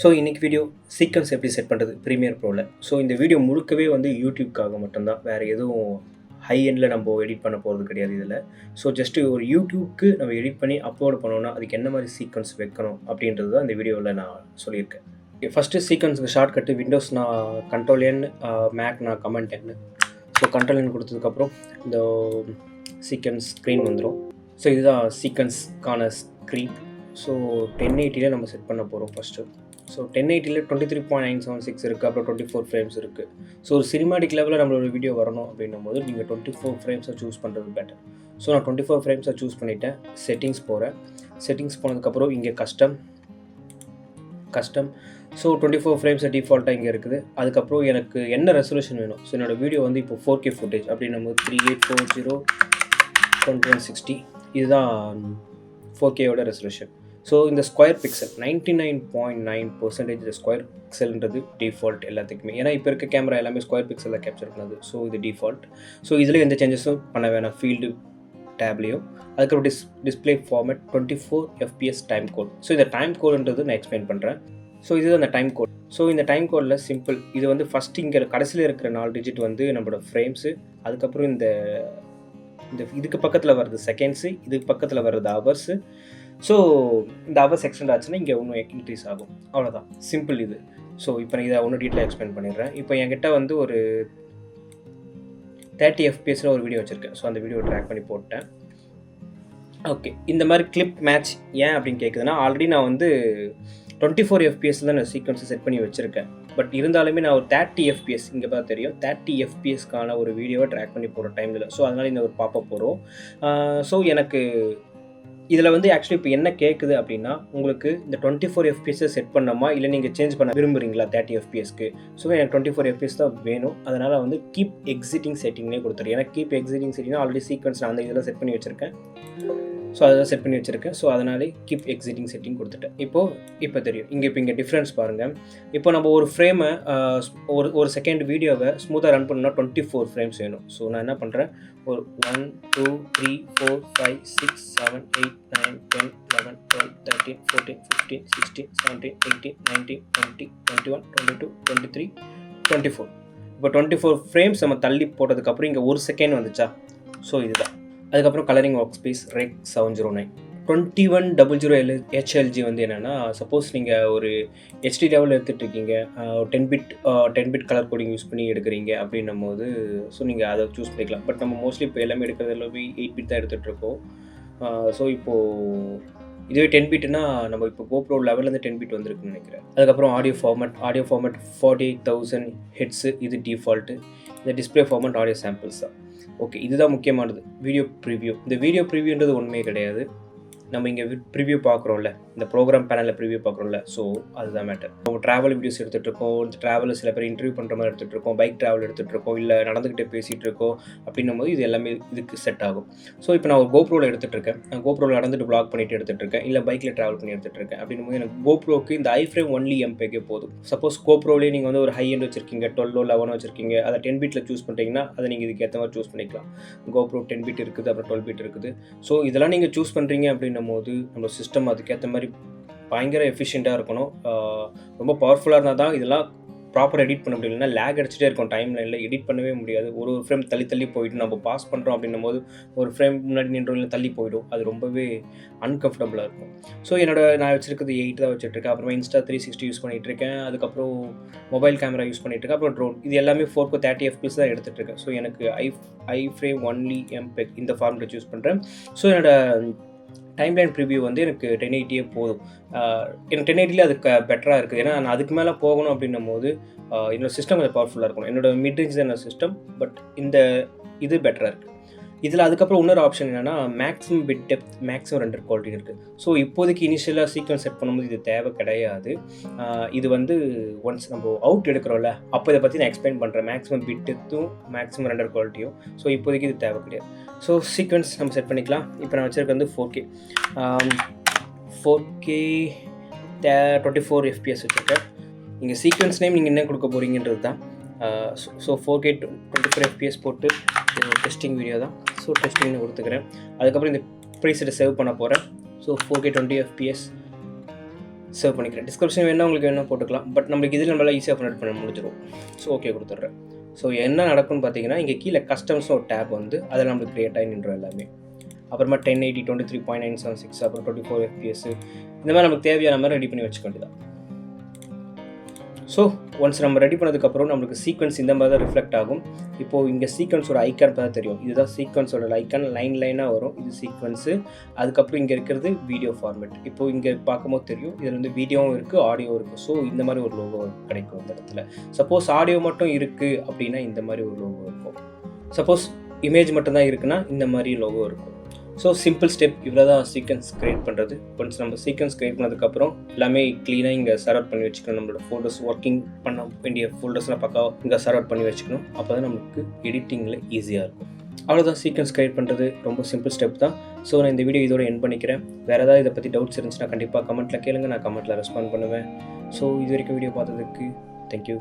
So இன்றைக்கி video sequence எப்படி set பண்ணுறது ப்ரீமியர் ப்ரோவில். ஸோ இந்த வீடியோ முழுக்கவே வந்து யூடியூப்காக மட்டும்தான், வேறு எதுவும் ஹை எண்டில் நம்ம எடிட் பண்ண போகிறது கிடையாது இதில். ஸோ ஜஸ்ட்டு ஒரு யூடியூப்க்கு நம்ம எடிட் பண்ணி அப்லோட் பண்ணோன்னா அதுக்கு என்ன மாதிரி சீக்வன்ஸ் வைக்கணும் அப்படின்றது தான் இந்த வீடியோவில் நான் சொல்லியிருக்கேன். ஃபஸ்ட்டு சீக்வன்ஸுக்கு ஷார்ட் கட்டு விண்டோஸ் நான் Ctrl+N, மேக் நான் Command+N. ஸோ Ctrl+N கொடுத்ததுக்கப்புறம் இந்த சீக்வன்ஸ் ஸ்க்ரீன் வந்துடும். ஸோ இதுதான் சீக்வன்ஸ்க்கான ஸ்க்ரீன். ஸோ 1080 நம்ம செட் பண்ண போகிறோம் ஃபஸ்ட்டு. ஸோ 1080 23.976 இருக்குது, அப்புறம் 24 ஃப்ரேம்ஸ் இருக்குது. ஸோ ஒரு சினிமாட்டிக் லெவலில் நம்மளோட வீடியோ வரணும் அப்படின்னும் போது நீங்கள் 24 ஃப்ரேம்ஸை சூஸ் பண்ணுறது பெட்டர். ஸோ நான் 24 ஃப்ரேம்ஸை சூஸ் பண்ணிவிட்டேன். செட்டிங்ஸ் போகிறேன். செட்டிங்ஸ் போனதுக்கப்புறம் இங்கே கஸ்டம். ஸோ 24 ஃப்ரேம்ஸ் டிஃபால்ட்டாக இங்கே இருக்குது. அதுக்கப்புறம் எனக்கு என்ன ரெசல்யூஷன் வேணும். ஸோ என்னோடய வீடியோ வந்து இப்போ 4K ஃபுட்டேஜ் அப்படின்னும் போது 3840x2160 இதுதான் 4Kயோட ரெசல்யூஷன். ஸோ இந்த ஸ்கொயர் பிக்சல் 99.9% ஸ்கொயர் பிக்சல்ன்றது டிஃபால்ட் எல்லாத்துக்குமே. ஏன்னா இப்போ இருக்க கேமரா எல்லாமே ஸ்கொயர் பிக்சலில் கேப்சர் பண்ணுது. ஸோ இது டிஃபால்ட். ஸோ இதில் எந்த சேஞ்சஸும் பண்ண வேணாம் ஃபீல்டு டேப்லேயும். அதுக்கப்புறம் display format 24 FPS time code. So இந்த டைம் கோடுன்றது நான் எக்ஸ்பிளைன் பண்ணுறேன். ஸோ இது அந்த டைம் கோட். ஸோ இந்த டைம் கோடில் சிம்பிள், இது வந்து ஃபஸ்ட் இங்கே கடைசியில் இருக்கிற 4 டிஜிட் வந்து நம்மளோட ஃப்ரேம்ஸு, அதுக்கப்புறம் இந்த இதுக்கு பக்கத்தில் வர்றது செகண்ட்ஸு, இதுக்கு பக்கத்தில் வர்றது ஹவர்ஸு. ஸோ இந்த ஹவர்ஸ் எக்ஸ்டெண்ட் ஆச்சுன்னா இங்கே இன்னும் இன்க்ரீஸ் ஆகும். அவ்வளோதான், சிம்பிள் இது. ஸோ இப்போ நான் இதை ஒன்றும் டீட்டெயில் எக்ஸ்பிளைன் பண்ணிடுறேன். இப்போ என்கிட்ட வந்து ஒரு 30 FPSல ஒரு வீடியோ வச்சுருக்கேன். ஸோ அந்த வீடியோ ட்ராக் பண்ணி போட்டேன். ஓகே, இந்த மாதிரி கிளிப் மேட்ச் ஏன் அப்படின்னு கேட்குதுன்னா, ஆல்ரெடி நான் வந்து 24 FPS தான் நான் சீக்வன்ஸை செட் பண்ணி வச்சுருக்கேன். பட் இருந்தாலுமே நான் ஒரு 30 FPS, இங்கே பார்த்தா தெரியும், 30 FPSக்கான ஒரு வீடியோவை ட்ராக் பண்ணி போகிற டைமில். ஸோ அதனால் இந்த ஒரு பாப்பப் போகிறோம். ஸோ எனக்கு இதில் வந்து ஆக்சுவலி இப்போ என்ன கேட்குது அப்படின்னா, உங்களுக்கு இந்த 24 FPS செட் பண்ணாமா இல்லை நீங்கள் சேஞ்ச் பண்ண விரும்புகிறீங்களா 30 FPSக்கு. ஸோ எனக்கு 24 FPS தான் வேணும். அதனால் வந்து கீப் எக்ஸிட்டிங் செட்டிங்னே கொடுத்துரு. ஏன்னா கீப் எக்ஸிட்டிங் செட்டிங்னா ஆல்ரெடி சீக்வன்ஸ் நான் அந்த இதெல்லாம் செட் பண்ணி வச்சுருக்கேன். ஸோ அதெல்லாம் செட் பண்ணி வச்சுருக்கேன். ஸோ அதனாலே கீப் எக்ஸிட்டிங் செட்டிங் கொடுத்துட்டேன். இப்போ தெரியும் இங்கே டிஃப்ரென்ஸ் பாருங்கள். இப்போ நம்ம ஒரு ஃப்ரேமை ஒரு செகண்ட் வீடியோவை ஸ்மூத்தாக ரன் பண்ணணும்னா 24 ஃப்ரேம்ஸ் வேணும். ஸோ நான் என்ன பண்ணுறேன், ஒரு 1 2 3 4 5 6 7 8 9 10 11 12 13 14 15 16 17 18 19 20 21 22 23 24. இப்போ 24 ஃப்ரேம்ஸ் நம்ம தள்ளி போட்டதுக்கப்புறம் இங்கே ஒரு செகண்ட் வந்துச்சா. ஸோ இதுதான். அதுக்கப்புறம் கலரிங் ஒர்க் ஸ்பேஸ் ரெக் 709 2100 HLG வந்து என்னென்னா, சப்போஸ் நீங்கள் ஒரு HD லெவலில் எடுத்துகிட்டு இருக்கீங்க, 10 பிட் கலர் கோடிங் யூஸ் பண்ணி எடுக்கிறீங்க அப்படின்னும் போது ஸோ நீங்கள் அதை சூஸ் பண்ணிக்கலாம். பட் நம்ம மோஸ்ட்லி இப்போ எல்லாமே எடுக்கிறது எல்லாமே 8 பிட் தான் எடுத்துகிட்ருக்கோம். ஸோ இப்போது இதுவே 10 பிட்னா நம்ம இப்போ GoPro லெவல்லேருந்து 10 பிட் வந்திருக்குன்னு நினைக்கிறேன். அதுக்கப்புறம் ஆடியோ ஃபார்மேட் 48,000 ஹெட்ஸு, இது டிஃபால்ட்டு. இந்த டிஸ்பிளே ஃபார்மேட் ஆடியோ சாம்பிள்ஸ் தான். ஓகே, இதுதான் முக்கியமானது. Video preview. இந்த வீடியோ ப்ரிவ்யூன்றது ஒன்றுமே கிடையாது. நம்ம இங்கே ப்ரிவ்யூ பார்க்குறோம்ல, இந்த ப்ரோக்ராம் பேனலில் ப்ரிவ்யூ பார்க்குறோம்ல, ஸோ அதுதான் மேட்டர். நம்ம ட்ராவல் வீடியோஸ் எடுத்துகிட்ருக்கோம், இந்த ட்ராவலில் சில பேர் இன்டர்வியூ பண்ணுற மாதிரி எடுத்துகிட்ருக்கோம், பைக் ட்ராவல் எடுத்துகிட்ருக்கோம், இல்லை நடந்துக்கிட்டே பேசிகிட்டு இருக்கோம் அப்படின்னும் போது இது எல்லாமே இதுக்கு செட் ஆகும். ஸோ இப்போ நான் ஒரு GoProவில் எடுத்துகிட்ருக்கேன், நான் GoProவில் நடந்துட்டு வ்ளாக் பண்ணிட்டு எடுத்துகிட்ருக்கேன், இல்லை பைக்கில் ட்ராவல் பண்ணி எடுத்துகிட்ருக்கேன் அப்படின்னும் போது எனக்கு GoProக்கு இந்த iFrame ஒன்லி MPEG போதும். சப்போஸ் GoProலேயே நீங்கள் வந்து ஒரு ஹை எண்ட் வச்சுருக்கீங்க, 12 11 வச்சுருக்கீங்க, அதை 10 பிட்டில் சூஸ் பண்ணுறீங்கன்னா அதை நீங்கள் இதுக்கு ஏற்ற மாதிரி சூஸ் பண்ணிக்கலாம். GoPro 10 பிட் இருக்குது, அப்புறம் 12 பிட் இருக்குது. ஸோ இதெல்லாம் நீங்கள் சூஸ் பண்ணுறீங்க அப்படின்னும் போது நம்ம சிஸ்டம் அதுக்கேற்ற மாதிரி பயங்கர எஃபிஷியண்ட்டாக இருக்கணும். ரொம்ப பவர்ஃபுல்லாக இருந்தால் தான் இதெல்லாம் ப்ராப்பராக எடிட் பண்ண முடியலன்னா லேக் அடிச்சுட்டே இருக்கும். டைம் லைனில் எடிட் பண்ணவே முடியாது. ஒரு ஃப்ரேம் தள்ளி போயிட்டு நம்ம பாஸ் பண்ணுறோம் அப்படின்னும் போது ஒரு ஃப்ரேம் முன்னாடி நின்றோம் தள்ளி போயிடும். அது ரொம்பவே அன்கம்ஃபர்டபுளாக இருக்கும். ஸோ நான் வச்சுருக்கிறது 8 தான் வச்சுட்ருக்கேன். அப்புறமா Insta 360 யூஸ் பண்ணிகிட்ருக்கேன். அதுக்கப்புறம் மொபைல் கேமரா யூஸ் பண்ணிகிட்ருக்கேன். அப்புறம் ட்ரோன். இது எல்லாமே 4K 30 FPS தான் எடுத்துகிட்ருக்கேன். ஸோ எனக்கு iFrame ஒன்லி MPEG இந்த ஃபார்மெட்டை சூஸ் பண்ணுறேன். ஸோ டைம்லைன் ப்ரிவ்யூ வந்து எனக்கு 1080 போதும். எனக்கு 1080 அது பெட்டராக இருக்குது. ஏன்னா நான் அதுக்கு மேலே போகணும் அப்படின்னும் போது என்னோடய சிஸ்டம் கொஞ்சம் பவர்ஃபுல்லாக இருக்கணும். என்னோடய மிட்ரேஞ்ச் தான் என்னோட சிஸ்டம், பட் இது பெட்டராக இருக்குது. இதில் அதுக்கப்புறம் இன்னொரு ஆப்ஷன் என்னென்னா maximum bit depth, maximum render quality இருக்குது. ஸோ இப்போதைக்கு இனிஷியலாக சீக்வன்ஸ் செட் பண்ணும்போது இது தேவை கிடையாது. இது வந்து ஒன்ஸ் நம்ம அவுட் எடுக்கிறோம்ல, அப்போ இதை பற்றி நான் எக்ஸ்பிளைன் பண்ணுறேன். மேக்ஸிமம் பிட் டெப்த்தும் மேக்ஸிமம் ரெண்டர் குவாலிட்டியும். ஸோ இப்போதைக்கு இது தேவை கிடையாது. ஸோ சீக்வன்ஸ் நம்ம செட் பண்ணிக்கலாம். இப்போ நான் வச்சுருக்க வந்து 4K 24 FPS வச்சுருக்கேன். இங்கே சீக்வன்ஸ் நேம் நீங்கள் என்ன கொடுக்க போகிறீங்கன்றது தான். ஸோ 4K 24 FPS போட்டு டெஸ்டிங் வீடியோ தான். ஸோ டெஸ்டிங்னு கொடுத்துக்கிறேன். அதுக்கப்புறம் இந்த ப்ரீசெட்டை சேவ் பண்ண போகிறேன். ஸோ 4K 20 FPS சேவ் பண்ணிக்கிறேன். டிஸ்கிரிப்ஷன் வேணால் உங்களுக்கு வேணால் போட்டுக்கலாம். பட் நம்மளுக்கு இதில் நம்மளால் ஈஸியாக கன்வெர்ட் பண்ண முடிஞ்சிடும். ஸோ ஓகே கொடுத்துட்றேன். ஸோ என்ன நடக்கும்னு பார்த்தீங்கன்னா, இங்கே கீழே கஸ்டம்ஸ்னு ஒரு டேப் வந்து அதில் நம்மளுக்கு க்ரியேட் ஆகி நின்றோம் எல்லாமே. அப்புறமா 1080 23.976 அப்புறம் 24 FPS இந்த மாதிரி நமக்கு தேவையான மாதிரி ரெடி பண்ணி வச்சுக்க வேண்டியதான். ஸோ ஒன்ஸ் நம்ம ரெடி பண்ணதுக்கப்புறம் நம்மளுக்கு சீக்வன்ஸ் இந்த மாதிரி தான் ரிஃப்ளெக்ட் ஆகும். இப்போது இங்கே சீக்வன்ஸோட ஐக்கான் பார்த்தா தெரியும். இதுதான் சீக்வன்ஸோட ஐக்கான், லைனாக வரும். இது சீக்வன்ஸு. அதுக்கப்புறம் இங்கே இருக்கிறது வீடியோ ஃபார்மேட். இப்போது இங்கே பார்க்கும்போது தெரியும், இதில் வந்து வீடியோவும் இருக்குது, ஆடியோ இருக்குது. ஸோ இந்த மாதிரி ஒரு லோகோ கிடைக்கும் இந்த இடத்துல. சப்போஸ் ஆடியோ மட்டும் இருக்குது அப்படின்னா இந்த மாதிரி ஒரு லோகோ இருக்கும். சப்போஸ் இமேஜ் மட்டும்தான் இருக்குன்னா இந்த மாதிரி லோகோ இருக்கும். ஸோ சிம்பிள் ஸ்டெப் இவ்வளோ தான் சீக்வன்ஸ் க்ரியேட் பண்ணுறது. ஒன்ஸ் நம்ம சீக்வன்ஸ் க்ரியேட் பண்ணதுக்கப்புறம் எல்லாமே க்ளீனாக இங்கே சர்வ் பண்ணி வச்சுக்கணும். நம்மளோட ஃபோல்டர்ஸ் ஒர்க்கிங் பண்ண வேண்டிய ஃபோல்டர்ஸ்லாம் பக்காவாக இங்கே சர்வ் பண்ணி வச்சுக்கணும். அப்போ தான் நமக்கு எடிட்டிங்கில் ஈஸியாக இருக்கும். அவ்வளோதான் சீக்வன்ஸ் க்ரியேட் பண்ணுறது. ரொம்ப சிம்பிள் ஸ்டெப் தான். ஸோ நான் இந்த வீடியோ இதோட எண்ட் பண்ணிக்கிறேன். வேறு ஏதாவது இதை பற்றி டவுட்ஸ் இருந்துச்சுன்னா கண்டிப்பாக கமெண்ட்டில் கேளுங்க, நான் கமெண்ட்டில் ரெஸ்பாண்ட் பண்ணுவேன். ஸோ இது வரைக்கும் வீடியோ பார்த்ததுக்கு தேங்க்யூ.